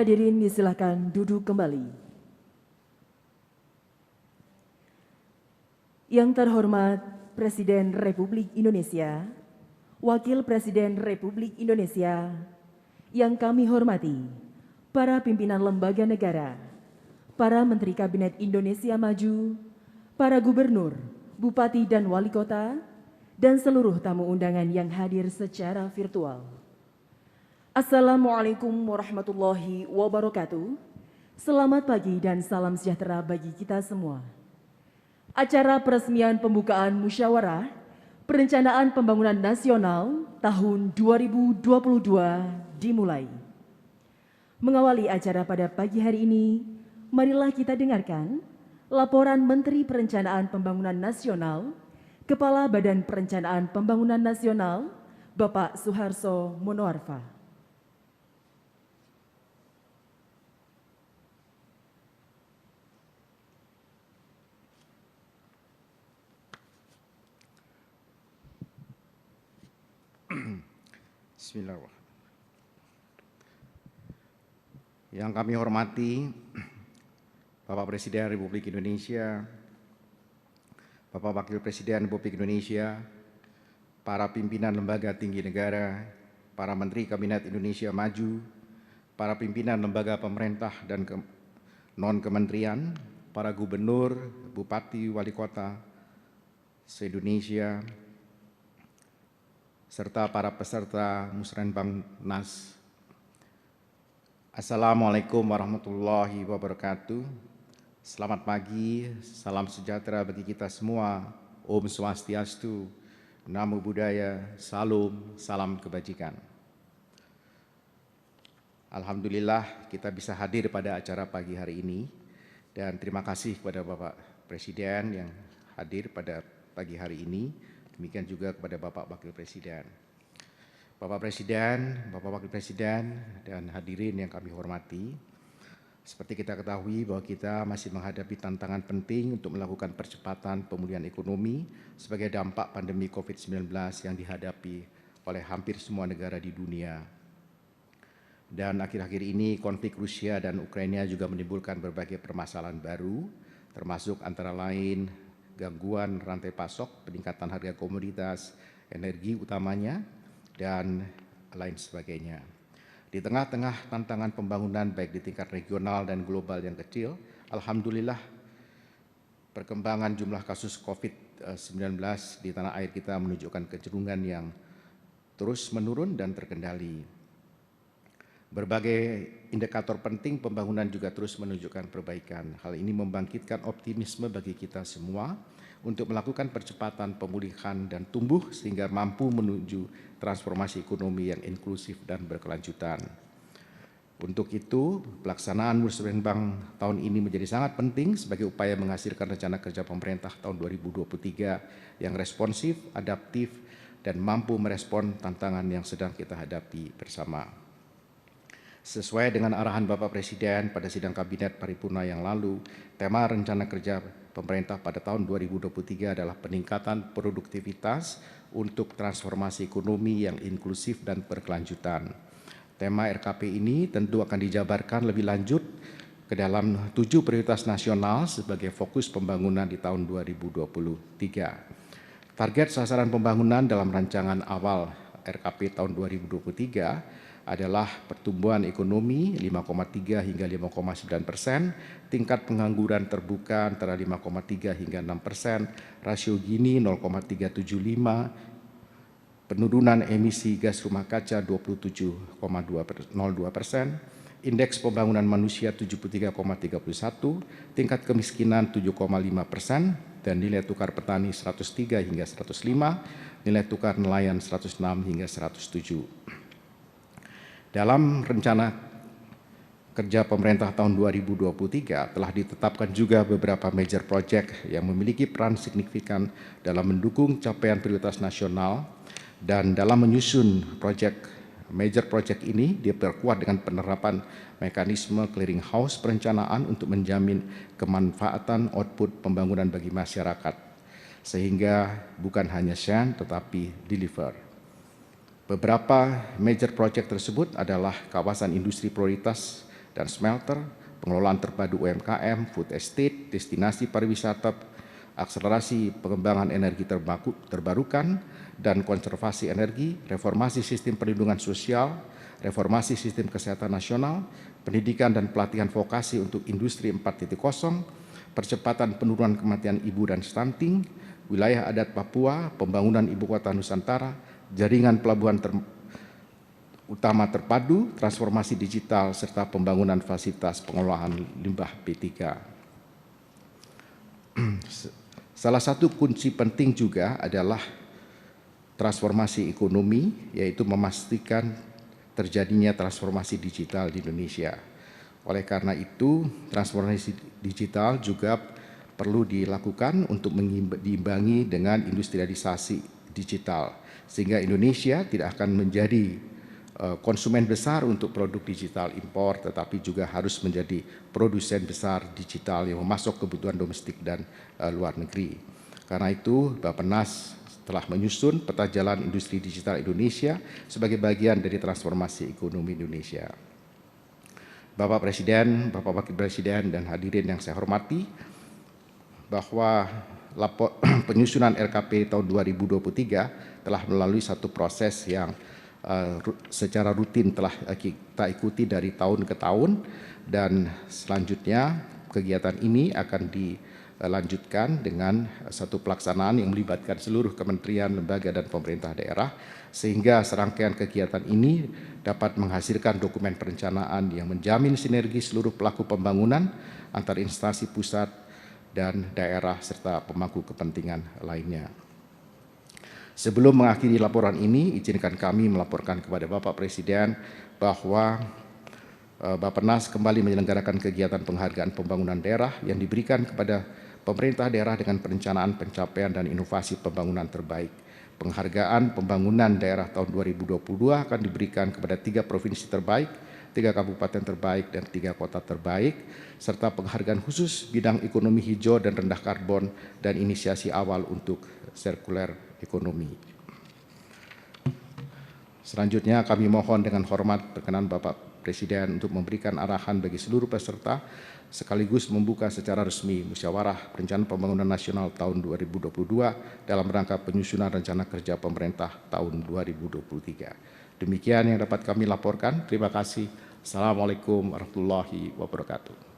Hadirin disilakan duduk kembali. Yang terhormat Presiden Republik Indonesia, Wakil Presiden Republik Indonesia, yang kami hormati, para pimpinan lembaga negara, para Menteri Kabinet Indonesia Maju, para Gubernur, Bupati dan Wali Kota, dan seluruh tamu undangan yang hadir secara virtual. Assalamualaikum warahmatullahi wabarakatuh. Selamat pagi dan salam sejahtera bagi kita semua. Acara peresmian pembukaan Musyawarah Perencanaan Pembangunan Nasional tahun 2022 dimulai. Mengawali acara pada pagi hari ini, marilah kita dengarkan laporan Menteri Perencanaan Pembangunan Nasional, Kepala Badan Perencanaan Pembangunan Nasional, Bapak Suharso Monoarfa. Bismillahirrahmanirrahim. Yang kami hormati Bapak Presiden Republik Indonesia, Bapak Wakil Presiden Republik Indonesia, para pimpinan lembaga tinggi negara, para Menteri Kabinet Indonesia Maju, para pimpinan lembaga pemerintah dan non-kementerian, para gubernur, bupati, wali kota se-Indonesia, serta para peserta Musrenbang NAS. Assalamualaikum warahmatullahi wabarakatuh. Selamat pagi, salam sejahtera bagi kita semua. Om Swastiastu, Namo Buddhaya, salam kebajikan. Alhamdulillah kita bisa hadir pada acara pagi hari ini dan terima kasih kepada Bapak Presiden yang hadir pada pagi hari ini. Demikian juga kepada Bapak Wakil Presiden. Bapak Presiden, Bapak Wakil Presiden, dan hadirin yang kami hormati. Seperti kita ketahui bahwa kita masih menghadapi tantangan penting untuk melakukan percepatan pemulihan ekonomi sebagai dampak pandemi COVID-19 yang dihadapi oleh hampir semua negara di dunia. Dan akhir-akhir ini konflik Rusia dan Ukraina juga menimbulkan berbagai permasalahan baru, termasuk antara lain gangguan rantai pasok, peningkatan harga komoditas, energi utamanya, dan lain sebagainya. Di tengah-tengah tantangan pembangunan baik di tingkat regional dan global yang kecil, alhamdulillah perkembangan jumlah kasus COVID-19 di tanah air kita menunjukkan kecenderungan yang terus menurun dan terkendali. Berbagai indikator penting pembangunan juga terus menunjukkan perbaikan. Hal ini membangkitkan optimisme bagi kita semua untuk melakukan percepatan pemulihan dan tumbuh sehingga mampu menuju transformasi ekonomi yang inklusif dan berkelanjutan. Untuk itu, pelaksanaan Musrenbang tahun ini menjadi sangat penting sebagai upaya menghasilkan rencana kerja pemerintah tahun 2023 yang responsif, adaptif, dan mampu merespon tantangan yang sedang kita hadapi bersama. Sesuai dengan arahan Bapak Presiden pada sidang Kabinet Paripurna yang lalu, tema rencana kerja pemerintah pada tahun 2023 adalah peningkatan produktivitas untuk transformasi ekonomi yang inklusif dan berkelanjutan. Tema RKP ini tentu akan dijabarkan lebih lanjut ke dalam 7 prioritas nasional sebagai fokus pembangunan di tahun 2023. Target sasaran pembangunan dalam rancangan awal RKP tahun 2023 adalah pertumbuhan ekonomi 5,3 hingga 5,9%, tingkat pengangguran terbuka antara 5,3 hingga 6%, rasio Gini 0,375, penurunan emisi gas rumah kaca 27,02%, indeks pembangunan manusia 73,31, tingkat kemiskinan 7,5%, dan nilai tukar petani 103 hingga 105, nilai tukar nelayan 106 hingga 107. Dalam rencana kerja pemerintah tahun 2023 telah ditetapkan juga beberapa major project yang memiliki peran signifikan dalam mendukung capaian prioritas nasional, dan dalam menyusun major project ini diperkuat dengan penerapan mekanisme clearing house perencanaan untuk menjamin kemanfaatan output pembangunan bagi masyarakat, sehingga bukan hanya share tetapi deliver. Beberapa major project tersebut adalah kawasan industri prioritas dan smelter, pengelolaan terpadu UMKM, food estate, destinasi pariwisata, akselerasi pengembangan energi terbarukan dan konservasi energi, reformasi sistem perlindungan sosial, reformasi sistem kesehatan nasional, pendidikan dan pelatihan vokasi untuk industri 4.0, percepatan penurunan kematian ibu dan stunting, wilayah adat Papua, pembangunan ibu kota Nusantara, jaringan pelabuhan utama terpadu, transformasi digital, serta pembangunan fasilitas pengolahan limbah B3. Salah satu kunci penting juga adalah transformasi ekonomi, yaitu memastikan terjadinya transformasi digital di Indonesia. Oleh karena itu, transformasi digital juga perlu dilakukan untuk diimbangi dengan industrialisasi digital, sehingga Indonesia tidak akan menjadi konsumen besar untuk produk digital impor, tetapi juga harus menjadi produsen besar digital yang memasok kebutuhan domestik dan luar negeri. Karena itu, Bappenas telah menyusun peta jalan industri digital Indonesia sebagai bagian dari transformasi ekonomi Indonesia. Bapak Presiden, Bapak Wakil Presiden, dan hadirin yang saya hormati, bahwa penyusunan RKP tahun 2023 telah melalui satu proses yang secara rutin telah kita ikuti dari tahun ke tahun, dan selanjutnya kegiatan ini akan dilanjutkan dengan satu pelaksanaan yang melibatkan seluruh kementerian, lembaga, dan pemerintah daerah, sehingga serangkaian kegiatan ini dapat menghasilkan dokumen perencanaan yang menjamin sinergi seluruh pelaku pembangunan antar instansi pusat dan daerah serta pemangku kepentingan lainnya. Sebelum mengakhiri laporan ini, izinkan kami melaporkan kepada Bapak Presiden bahwa Bappenas kembali menyelenggarakan kegiatan penghargaan pembangunan daerah yang diberikan kepada pemerintah daerah dengan perencanaan pencapaian dan inovasi pembangunan terbaik. Penghargaan pembangunan daerah tahun 2022 akan diberikan kepada 3 provinsi terbaik, 3 kabupaten terbaik, dan 3 kota terbaik, serta penghargaan khusus bidang ekonomi hijau dan rendah karbon dan inisiasi awal untuk sirkuler ekonomi. Selanjutnya kami mohon dengan hormat berkenan Bapak Presiden untuk memberikan arahan bagi seluruh peserta sekaligus membuka secara resmi Musyawarah Perencanaan Pembangunan Nasional tahun 2022 dalam rangka penyusunan rencana kerja pemerintah tahun 2023. Demikian yang dapat kami laporkan. Terima kasih. Assalamualaikum warahmatullahi wabarakatuh.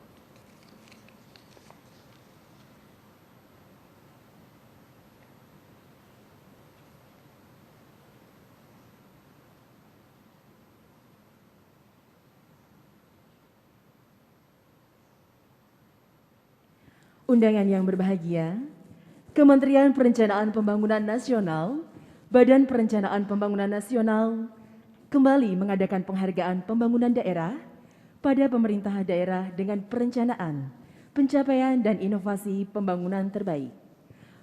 Undangan yang berbahagia, Kementerian Perencanaan Pembangunan Nasional, Badan Perencanaan Pembangunan Nasional, kembali mengadakan penghargaan pembangunan daerah pada pemerintah daerah dengan perencanaan, pencapaian, dan inovasi pembangunan terbaik.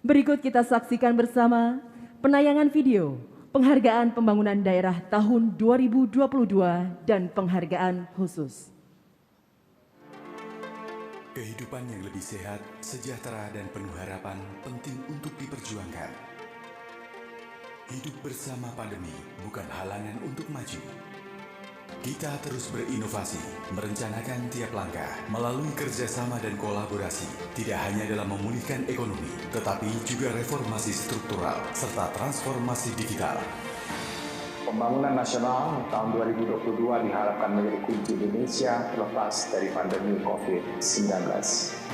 Berikut kita saksikan bersama penayangan video penghargaan pembangunan daerah tahun 2022 dan penghargaan khusus. Kehidupan yang lebih sehat, sejahtera, dan penuh harapan penting untuk diperjuangkan. Hidup bersama pandemi bukan halangan untuk maju. Kita terus berinovasi, merencanakan tiap langkah melalui kerjasama dan kolaborasi, tidak hanya dalam memulihkan ekonomi, tetapi juga reformasi struktural serta transformasi digital. Pembangunan nasional tahun 2022 diharapkan menjadi kunci Indonesia terlepas dari pandemi COVID-19.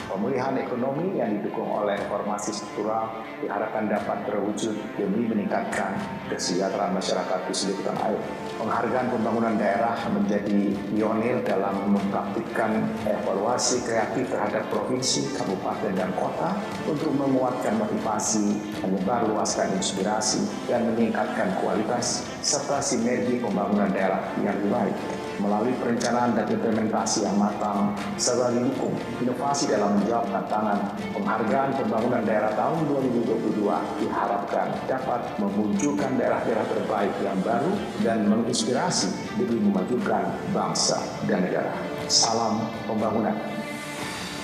Pemulihan ekonomi yang didukung oleh reformasi struktural diharapkan dapat terwujud demi meningkatkan kesejahteraan masyarakat di seluruh tanah air. Penghargaan pembangunan daerah menjadi pionir dalam mempraktikkan evaluasi kreatif terhadap provinsi, kabupaten, dan kota untuk menguatkan motivasi, menyebarluaskan inspirasi, dan meningkatkan kualitas serta sinergi pembangunan daerah yang lebih baik. Melalui perencanaan dan implementasi yang matang serta didukung inovasi dalam menjawab tantangan, penghargaan pembangunan daerah tahun 2022 diharapkan dapat memunculkan daerah-daerah terbaik yang baru dan menginspirasi demi memajukan bangsa dan negara. Salam pembangunan.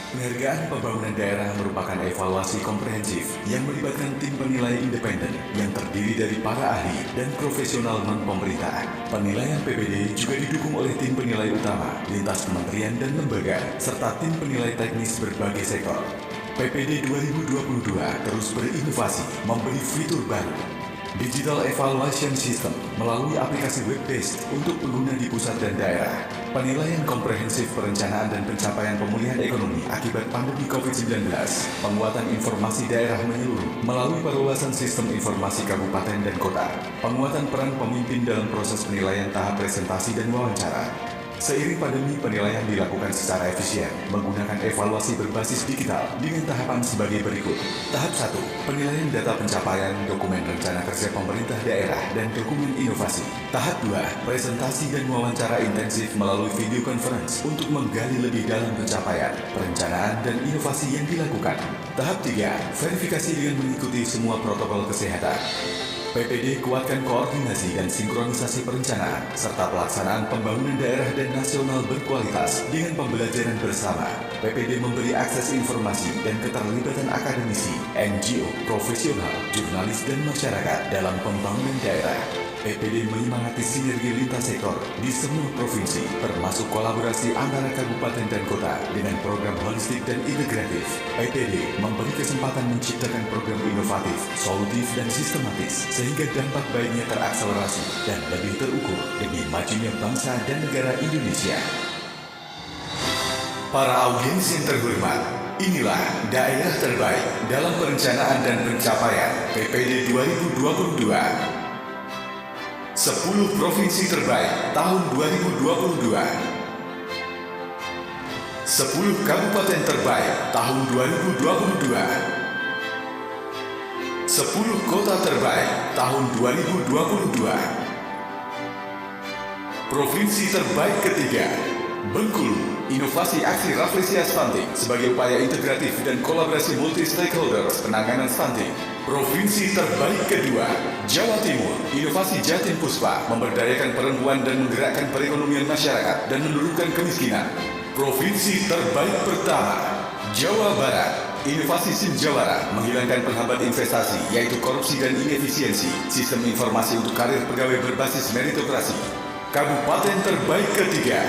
Penghargaan pembangunan daerah merupakan evaluasi komprehensif yang melibatkan tim penilai independen yang terdiri dari para ahli dan profesional non-pemerintah. Penilaian PPD juga didukung oleh tim penilai utama, lintas kementerian dan lembaga, serta tim penilai teknis berbagai sektor. PPD 2022 terus berinovasi, memberi fitur baru. Digital Evaluation System melalui aplikasi web-based untuk pengguna di pusat dan daerah. Penilaian komprehensif perencanaan dan pencapaian pemulihan ekonomi akibat pandemi COVID-19. Penguatan informasi daerah menyeluruh melalui perluasan sistem informasi kabupaten dan kota. Penguatan peran pemimpin dalam proses penilaian tahap presentasi dan wawancara. Seiring pandemi, penilaian dilakukan secara efisien menggunakan evaluasi berbasis digital dengan tahapan sebagai berikut. Tahap 1, penilaian data pencapaian, dokumen rencana kerja pemerintah daerah, dan dokumen inovasi. Tahap 2, presentasi dan wawancara intensif melalui video conference untuk menggali lebih dalam pencapaian, perencanaan, dan inovasi yang dilakukan. Tahap 3, verifikasi dengan mengikuti semua protokol kesehatan. PPD kuatkan koordinasi dan sinkronisasi perencanaan serta pelaksanaan pembangunan daerah dan nasional berkualitas dengan pembelajaran bersama. PPD memberi akses informasi dan keterlibatan akademisi, NGO, profesional, jurnalis, dan masyarakat dalam pembangunan daerah. PPD menyemangati sinergi lintas sektor di semua provinsi, termasuk kolaborasi antara kabupaten dan kota dengan program holistik dan integratif. PPD memberi kesempatan menciptakan program inovatif, solutif, dan sistematis, sehingga dampak baiknya terakselerasi dan lebih terukur demi majunya bangsa dan negara Indonesia. Para audiens yang terhormat, inilah daerah terbaik dalam perencanaan dan pencapaian PPD 2022. 10 provinsi terbaik tahun 2022. 10 kabupaten terbaik tahun 2022. 10 kota terbaik tahun 2022. Provinsi terbaik ketiga, Bengkulu. Inovasi aksi Rafflesia Stunting sebagai upaya integratif dan kolaborasi multi-stakeholders penanganan stunting. Provinsi terbaik kedua, Jawa Timur. Inovasi Jatim Puspa memberdayakan perempuan dan menggerakkan perekonomian masyarakat dan menurunkan kemiskinan. Provinsi terbaik pertama, Jawa Barat. Inovasi Simjawara menghilangkan penghambat investasi yaitu korupsi dan inefisiensi. Sistem informasi untuk karir pegawai berbasis meritokrasi. Kabupaten terbaik ketiga,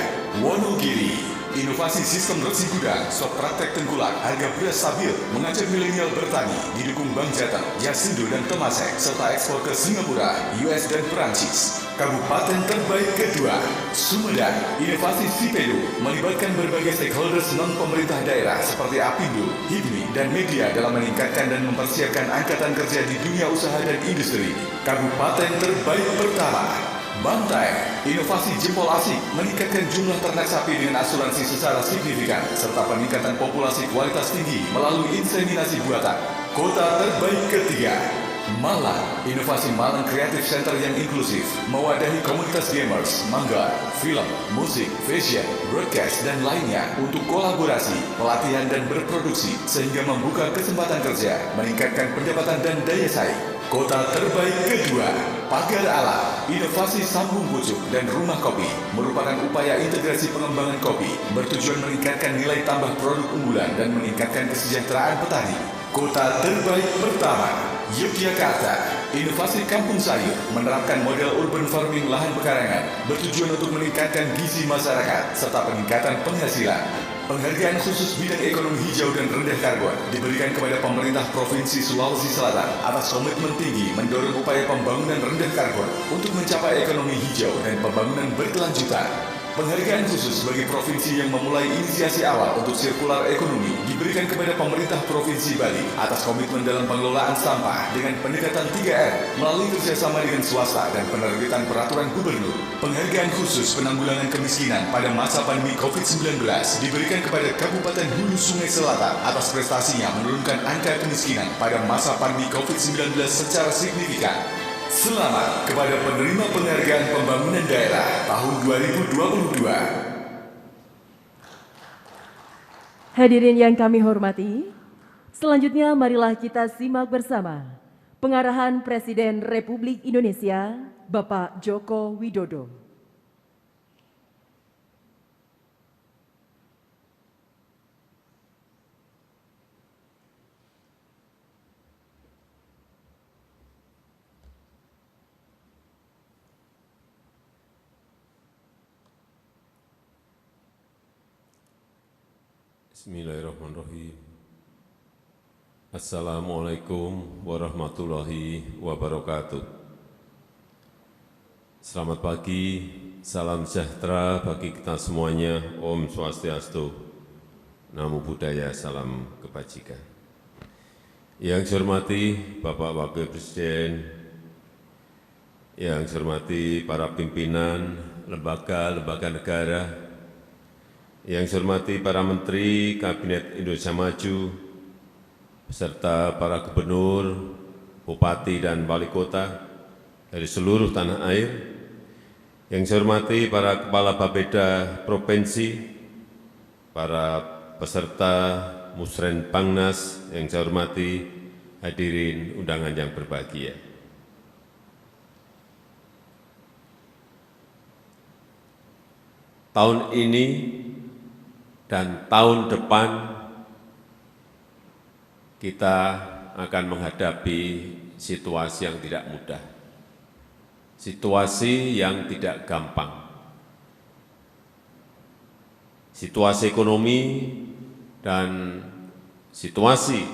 Wonogiri. Inovasi sistem resi gudang, swab praktek tengkulak, harga beras stabil, mengajak milenial bertani, didukung Bank Jateng, Yasindo dan Temasek, serta ekspor ke Singapura, US dan Perancis. Kabupaten terbaik kedua, Sumedang. Inovasi Sipedo melibatkan berbagai stakeholders non-pemerintah daerah seperti Apindo, HIPMI, dan media dalam meningkatkan dan mempersiapkan angkatan kerja di dunia usaha dan industri. Kabupaten terbaik pertama, Bantai. Inovasi jempol asik meningkatkan jumlah ternak sapi dengan asuransi secara signifikan serta peningkatan populasi kualitas tinggi melalui inseminasi buatan. Kota terbaik ketiga, Malang. Inovasi Malang Creative Center yang inklusif mewadahi komunitas gamers, mangga, film, musik, fashion, broadcast, dan lainnya untuk kolaborasi, pelatihan, dan berproduksi sehingga membuka kesempatan kerja, meningkatkan pendapatan dan daya saing. Kota terbaik kedua, Pagar Alam. Inovasi sambung pucuk dan rumah kopi merupakan upaya integrasi pengembangan kopi bertujuan meningkatkan nilai tambah produk unggulan dan meningkatkan kesejahteraan petani. Kota terbaik pertama, Yogyakarta. Inovasi kampung sayur menerapkan model urban farming lahan pekarangan bertujuan untuk meningkatkan gizi masyarakat serta peningkatan penghasilan. Penghargaan khusus bidang ekonomi hijau dan rendah karbon diberikan kepada pemerintah Provinsi Sulawesi Selatan atas komitmen tinggi mendorong upaya pembangunan rendah karbon untuk mencapai ekonomi hijau dan pembangunan berkelanjutan. Penghargaan khusus bagi provinsi yang memulai inisiasi awal untuk sirkular ekonomi diberikan kepada pemerintah Provinsi Bali atas komitmen dalam pengelolaan sampah dengan pendekatan 3R melalui kerjasama dengan swasta dan penerbitan peraturan gubernur. Penghargaan khusus penanggulangan kemiskinan pada masa pandemi COVID-19 diberikan kepada Kabupaten Hulu Sungai Selatan atas prestasinya menurunkan angka kemiskinan pada masa pandemi COVID-19 secara signifikan. Selamat kepada penerima penghargaan pembangunan daerah tahun 2022. Hadirin yang kami hormati, selanjutnya marilah kita simak bersama pengarahan Presiden Republik Indonesia, Bapak Joko Widodo. Bismillahirrahmanirrahim. Assalamualaikum warahmatullahi wabarakatuh. Selamat pagi, salam sejahtera bagi kita semuanya. Om Swastiastu, Namo Buddhaya, salam kebajikan. Yang saya hormati Bapak Wakil Presiden, yang saya hormati para pimpinan lembaga-lembaga negara, yang saya hormati para Menteri Kabinet Indonesia Maju, beserta para gubernur, bupati, dan wali kota dari seluruh tanah air, yang saya hormati para kepala bapeda provinsi, para peserta Musren Bangnas, yang saya hormati hadirin undangan yang berbahagia. Tahun ini dan tahun depan kita akan menghadapi situasi yang tidak mudah, situasi yang tidak gampang, situasi ekonomi dan situasi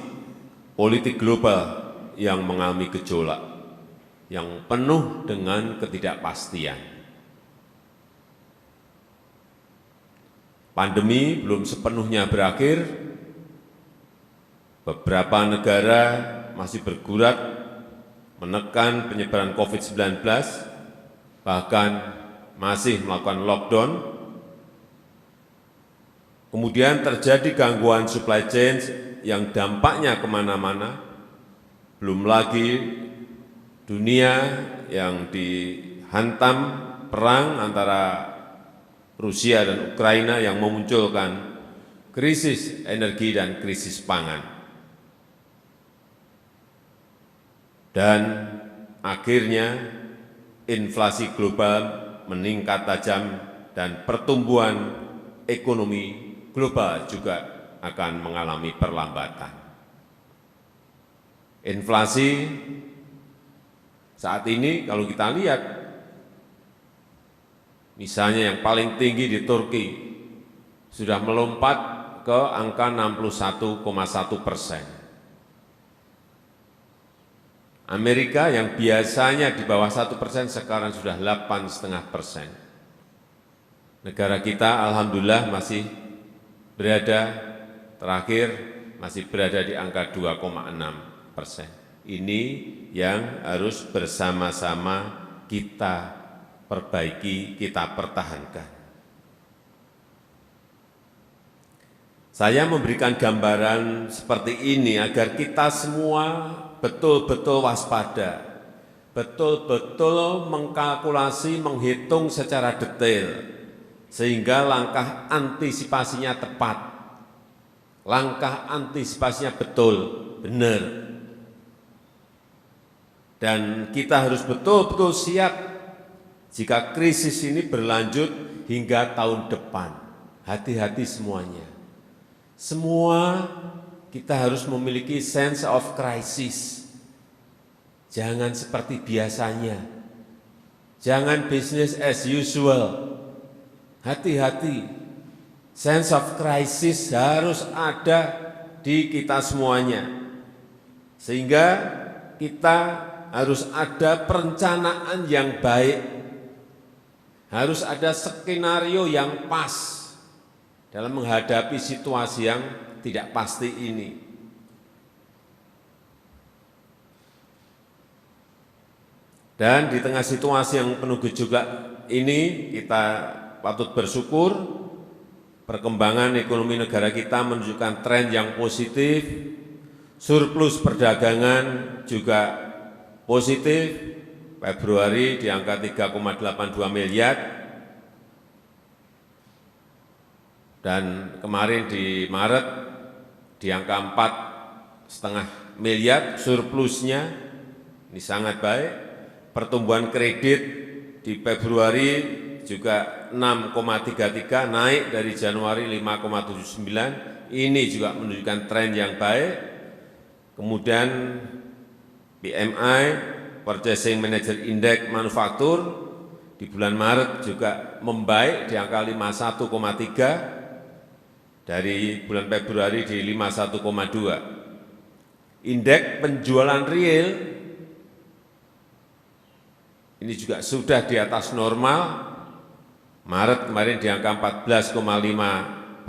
politik global yang mengalami gejolak, yang penuh dengan ketidakpastian. Pandemi belum sepenuhnya berakhir, beberapa negara masih bergulat menekan penyebaran COVID-19, bahkan masih melakukan lockdown. Kemudian terjadi gangguan supply chain yang dampaknya kemana-mana, belum lagi dunia yang dihantam perang antara Rusia dan Ukraina yang memunculkan krisis energi dan krisis pangan. Dan akhirnya inflasi global meningkat tajam dan pertumbuhan ekonomi global juga akan mengalami perlambatan. Inflasi saat ini kalau kita lihat, misalnya yang paling tinggi di Turki sudah melompat ke angka 61,1%. Amerika yang biasanya di bawah 1% sekarang sudah 8,5%. Negara kita alhamdulillah masih berada terakhir masih berada di angka 2,6%. Ini yang harus bersama-sama kita perbaiki, kita pertahankan. Saya memberikan gambaran seperti ini agar kita semua betul-betul waspada, betul-betul mengkalkulasi, menghitung secara detail, sehingga langkah antisipasinya tepat, langkah antisipasinya betul, benar. Dan kita harus betul-betul siap jika krisis ini berlanjut hingga tahun depan. Hati-hati semuanya. Semua kita harus memiliki sense of crisis. Jangan seperti biasanya. Jangan business as usual. Hati-hati, sense of crisis harus ada di kita semuanya. Sehingga kita harus ada perencanaan yang baik, harus ada skenario yang pas dalam menghadapi situasi yang tidak pasti ini. Dan di tengah situasi yang penuh gejolak ini, kita patut bersyukur perkembangan ekonomi negara kita menunjukkan tren yang positif, surplus perdagangan juga positif, Februari di angka 3,82 miliar, dan kemarin di Maret di angka 4,5 miliar surplusnya, ini sangat baik. Pertumbuhan kredit di Februari juga 6,33, naik dari Januari 5,79, ini juga menunjukkan tren yang baik. Kemudian PMI, Purchasing Manager Index Manufaktur, di bulan Maret juga membaik di angka 51,3, dari bulan Februari di 51,2. Indeks penjualan real ini juga sudah di atas normal. Maret kemarin di angka 14,5%.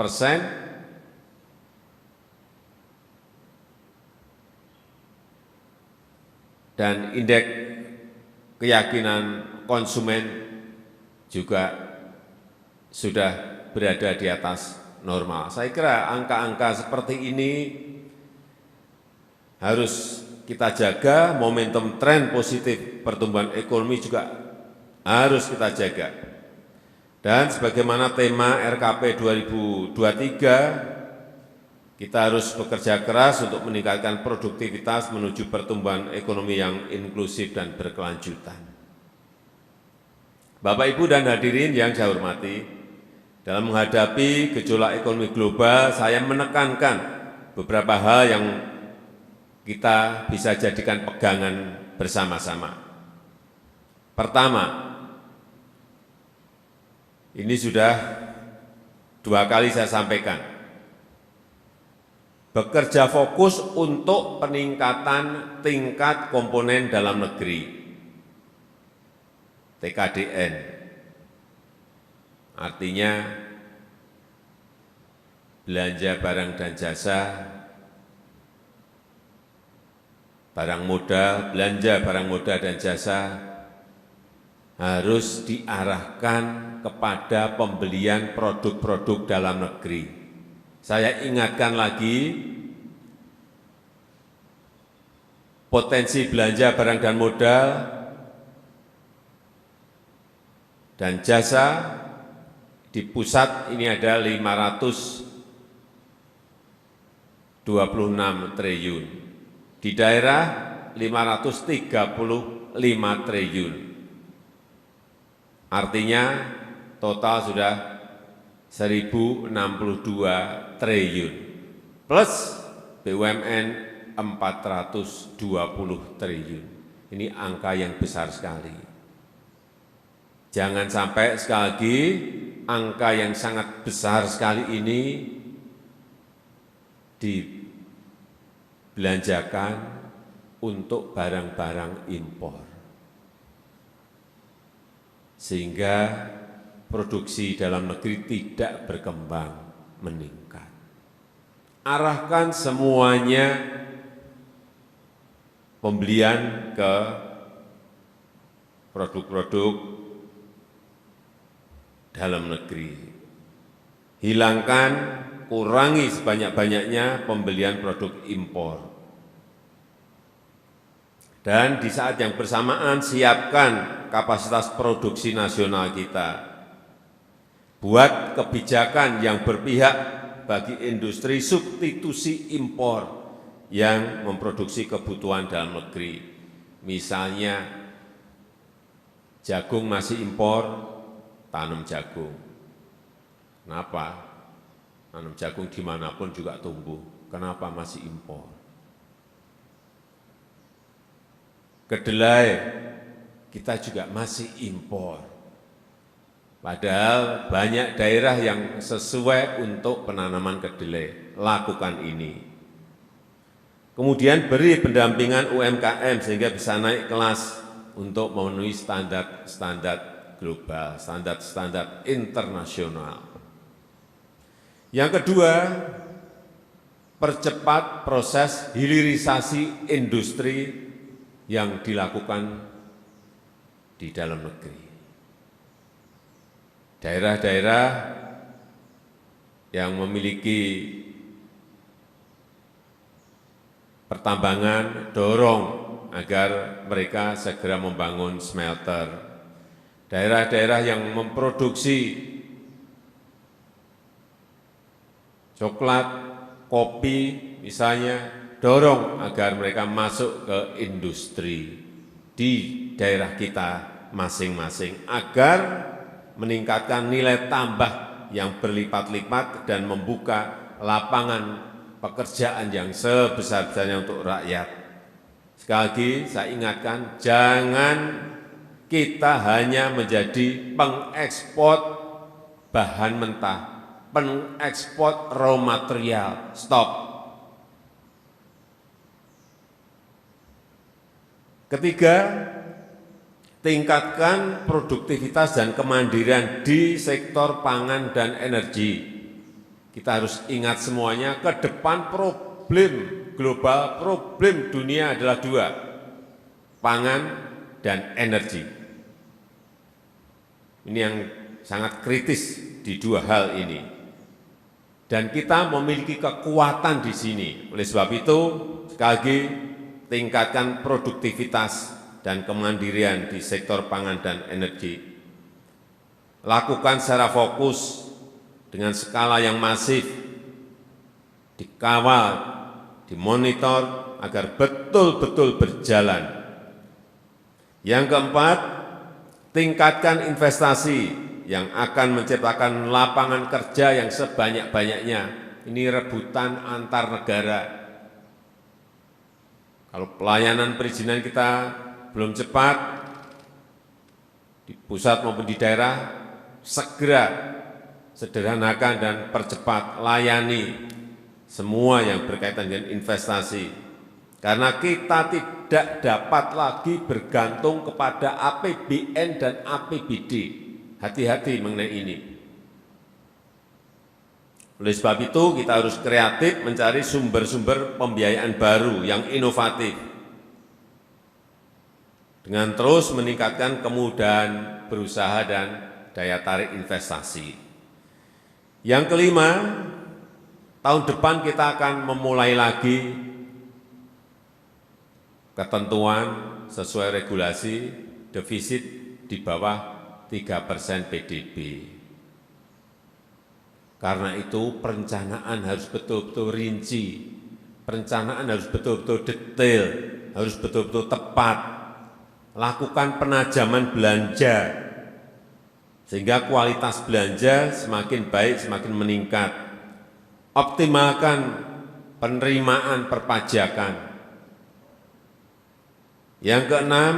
Dan indeks keyakinan konsumen juga sudah berada di atas normal. Saya kira angka-angka seperti ini harus kita jaga, momentum tren positif pertumbuhan ekonomi juga harus kita jaga. Dan sebagaimana tema RKP 2023, kita harus bekerja keras untuk meningkatkan produktivitas menuju pertumbuhan ekonomi yang inklusif dan berkelanjutan. Bapak, Ibu, dan hadirin yang saya hormati, dalam menghadapi gejolak ekonomi global, saya menekankan beberapa hal yang kita bisa jadikan pegangan bersama-sama. Pertama, ini sudah 2 kali saya sampaikan, bekerja fokus untuk peningkatan tingkat komponen dalam negeri, TKDN. Artinya belanja barang dan jasa, barang modal, belanja barang modal dan jasa harus diarahkan kepada pembelian produk-produk dalam negeri. Saya ingatkan lagi, potensi belanja barang dan modal dan jasa di pusat ini ada 526 triliun, di daerah 535 triliun. Artinya total sudah 1.062 triliun, plus BUMN 420 triliun. Ini angka yang besar sekali. Jangan sampai sekali lagi angka yang sangat besar sekali ini dibelanjakan untuk barang-barang impor, sehingga produksi dalam negeri tidak berkembang meningkat. Arahkan semuanya pembelian ke produk-produk dalam negeri. Hilangkan, kurangi sebanyak-banyaknya pembelian produk impor. Dan di saat yang bersamaan siapkan kapasitas produksi nasional kita. Buat kebijakan yang berpihak bagi industri substitusi impor yang memproduksi kebutuhan dalam negeri. Misalnya jagung masih impor, tanam jagung. Kenapa? Tanam jagung dimanapun juga tumbuh. Kenapa masih impor? Kedelai kita juga masih impor. Padahal banyak daerah yang sesuai untuk penanaman kedelai. Lakukan ini. Kemudian beri pendampingan UMKM sehingga bisa naik kelas untuk memenuhi standar-standar global, standar-standar internasional. Yang kedua, percepat proses hilirisasi industri yang dilakukan di dalam negeri. Daerah-daerah yang memiliki pertambangan, dorong agar mereka segera membangun smelter. Daerah-daerah yang memproduksi coklat, kopi misalnya, dorong agar mereka masuk ke industri di daerah kita masing-masing agar meningkatkan nilai tambah yang berlipat-lipat dan membuka lapangan pekerjaan yang sebesar-besarnya untuk rakyat. Sekali lagi saya ingatkan, jangan kita hanya menjadi pengekspor bahan mentah, pengekspor raw material, stop. Ketiga, tingkatkan produktivitas dan kemandirian di sektor pangan dan energi. Kita harus ingat semuanya, ke depan problem global, problem dunia adalah dua, pangan dan energi. Ini yang sangat kritis di dua hal ini. Dan kita memiliki kekuatan di sini. Oleh sebab itu, sekali lagi, tingkatkan produktivitas dan kemandirian di sektor pangan dan energi. Lakukan secara fokus dengan skala yang masif, dikawal, dimonitor agar betul-betul berjalan. Yang keempat, tingkatkan investasi yang akan menciptakan lapangan kerja yang sebanyak-banyaknya. Ini rebutan antar negara. Kalau pelayanan perizinan kita belum cepat, di pusat maupun di daerah, segera sederhanakan dan percepat, layani semua yang berkaitan dengan investasi. Karena kita tidak dapat lagi bergantung kepada APBN dan APBD. Hati-hati mengenai ini. Oleh sebab itu, kita harus kreatif mencari sumber-sumber pembiayaan baru yang inovatif. Dengan terus meningkatkan kemudahan berusaha dan daya tarik investasi. Yang kelima, tahun depan kita akan memulai lagi ketentuan sesuai regulasi defisit di bawah 3% PDB. Karena itu perencanaan harus betul-betul rinci, perencanaan harus betul-betul detail, harus betul-betul tepat. Lakukan penajaman belanja, sehingga kualitas belanja semakin baik, semakin meningkat. Optimalkan penerimaan perpajakan. Yang keenam,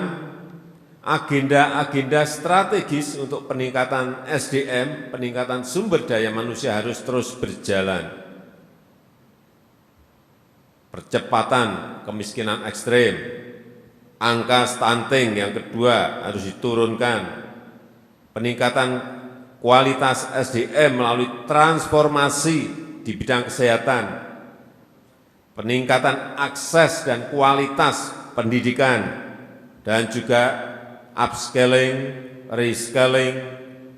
agenda-agenda strategis untuk peningkatan SDM, peningkatan sumber daya manusia harus terus berjalan. Percepatan kemiskinan ekstrem, angka stunting yang kedua harus diturunkan. Peningkatan kualitas SDM melalui transformasi di bidang kesehatan. Peningkatan akses dan kualitas pendidikan dan juga upscaling, reskilling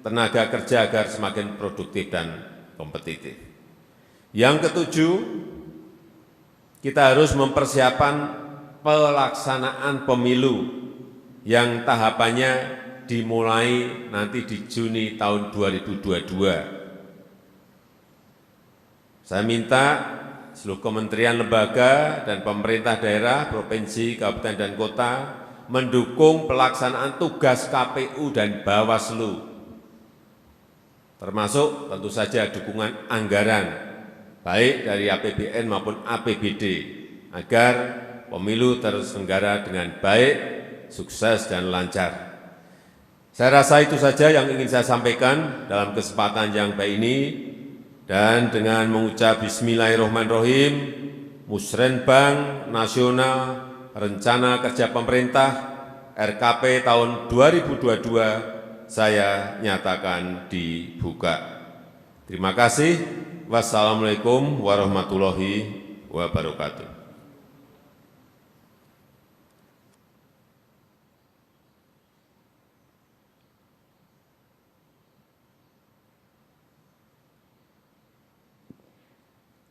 tenaga kerja agar semakin produktif dan kompetitif. Yang ketujuh, kita harus mempersiapkan pelaksanaan pemilu yang tahapannya dimulai nanti di Juni tahun 2022. Saya minta seluruh kementerian, lembaga, dan pemerintah daerah, provinsi, kabupaten, dan kota mendukung pelaksanaan tugas KPU dan Bawaslu, termasuk tentu saja dukungan anggaran, baik dari APBN maupun APBD, agar pemilu terselenggara dengan baik, sukses, dan lancar. Saya rasa itu saja yang ingin saya sampaikan dalam kesempatan yang baik ini, dan dengan mengucap Bismillahirrahmanirrahim, Musrenbang Nasional Rencana Kerja Pemerintah RKP tahun 2022 saya nyatakan dibuka. Terima kasih. Wassalamualaikum warahmatullahi wabarakatuh.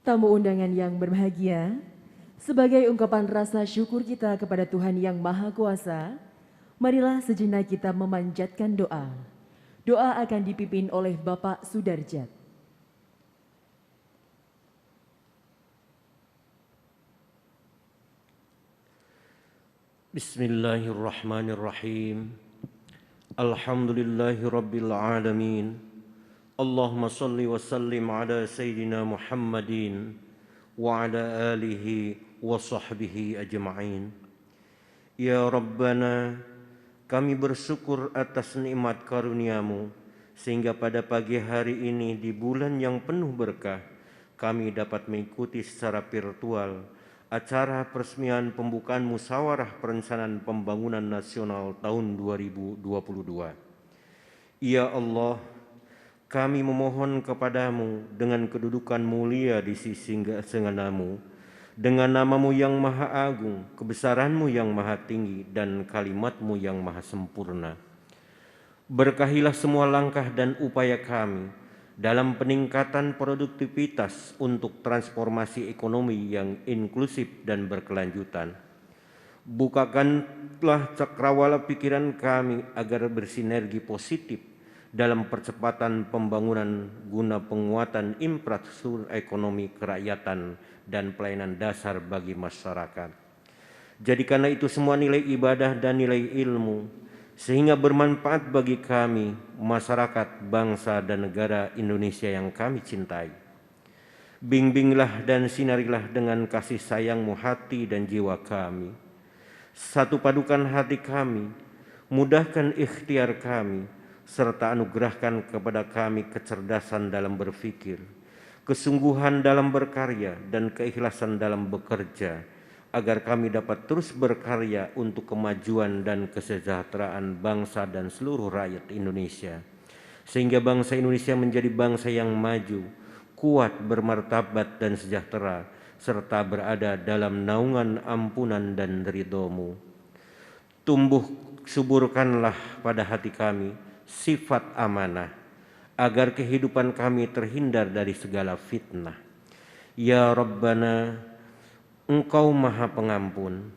Tamu undangan yang berbahagia, sebagai ungkapan rasa syukur kita kepada Tuhan Yang Maha Kuasa, marilah sejenak kita memanjatkan doa. Doa akan dipimpin oleh Bapak Sudarjat. Bismillahirrahmanirrahim. Alhamdulillahi Rabbil Alamin. Allahumma salli wa sallim ala Sayyidina Muhammadin wa ala alihi wa sahbihi ajma'in. Ya Rabbana, kami bersyukur atas nikmat karunia-Mu sehingga pada pagi hari ini di bulan yang penuh berkah, kami dapat mengikuti secara virtual acara peresmian pembukaan Musyawarah Perencanaan Pembangunan Nasional tahun 2022. Ya Allah, kami memohon kepadamu dengan kedudukan mulia di sisi senganamu, dengan namamu yang maha agung, kebesaranmu yang maha tinggi, dan kalimatmu yang maha sempurna. Berkahilah semua langkah dan upaya kami dalam peningkatan produktivitas untuk transformasi ekonomi yang inklusif dan berkelanjutan. Bukakanlah cakrawala pikiran kami agar bersinergi positif dalam percepatan pembangunan guna penguatan infrastruktur ekonomi kerakyatan dan pelayanan dasar bagi masyarakat. Jadikanlah itu semua nilai ibadah dan nilai ilmu, sehingga bermanfaat bagi kami, masyarakat, bangsa, dan negara Indonesia yang kami cintai. Bimbinglah dan sinarilah dengan kasih sayang-Mu hati dan jiwa kami. Satu padukan hati kami, mudahkan ikhtiar kami, serta anugerahkan kepada kami kecerdasan dalam berpikir, kesungguhan dalam berkarya, dan keikhlasan dalam bekerja, agar kami dapat terus berkarya untuk kemajuan dan kesejahteraan bangsa dan seluruh rakyat Indonesia, sehingga bangsa Indonesia menjadi bangsa yang maju, kuat, bermartabat dan sejahtera, serta berada dalam naungan ampunan dan ridho-Mu. Tumbuh suburkanlah pada hati kami sifat amanah, agar kehidupan kami terhindar dari segala fitnah. Ya Rabbana, Engkau Maha Pengampun,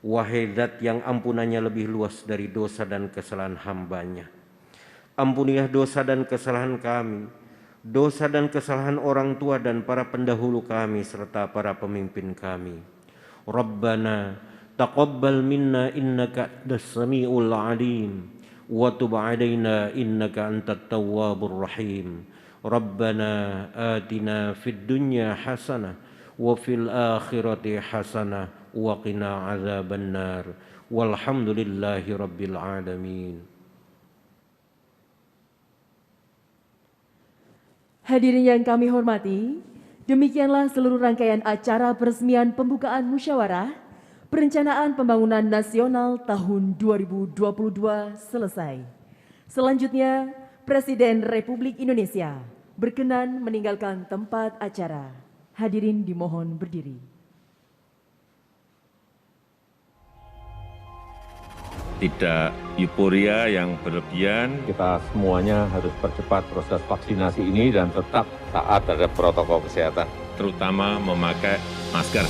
wahai Zat yang ampunannya lebih luas dari dosa dan kesalahan hamba-Nya. Ampunilah dosa dan kesalahan kami, dosa dan kesalahan orang tua dan para pendahulu kami serta para pemimpin kami. Rabbana taqabbal minna innaka as-sami'ul 'alim wa tub 'alaina innaka antat tawwabur rahim. Rabbana atina fid dunya hasanah wa fil akhirati hasanah wa qina azabannar. Walhamdulillahi rabbil alamin. Hadirin yang kami hormati, demikianlah seluruh rangkaian acara peresmian pembukaan Musyawarah Perencanaan Pembangunan Nasional tahun 2022 selesai. Selanjutnya, Presiden Republik Indonesia berkenan meninggalkan tempat acara. Hadirin dimohon berdiri. Tidak euforia yang berlebihan. Kita semuanya harus percepat proses vaksinasi ini dan tetap taat terhadap protokol kesehatan. Terutama memakai masker.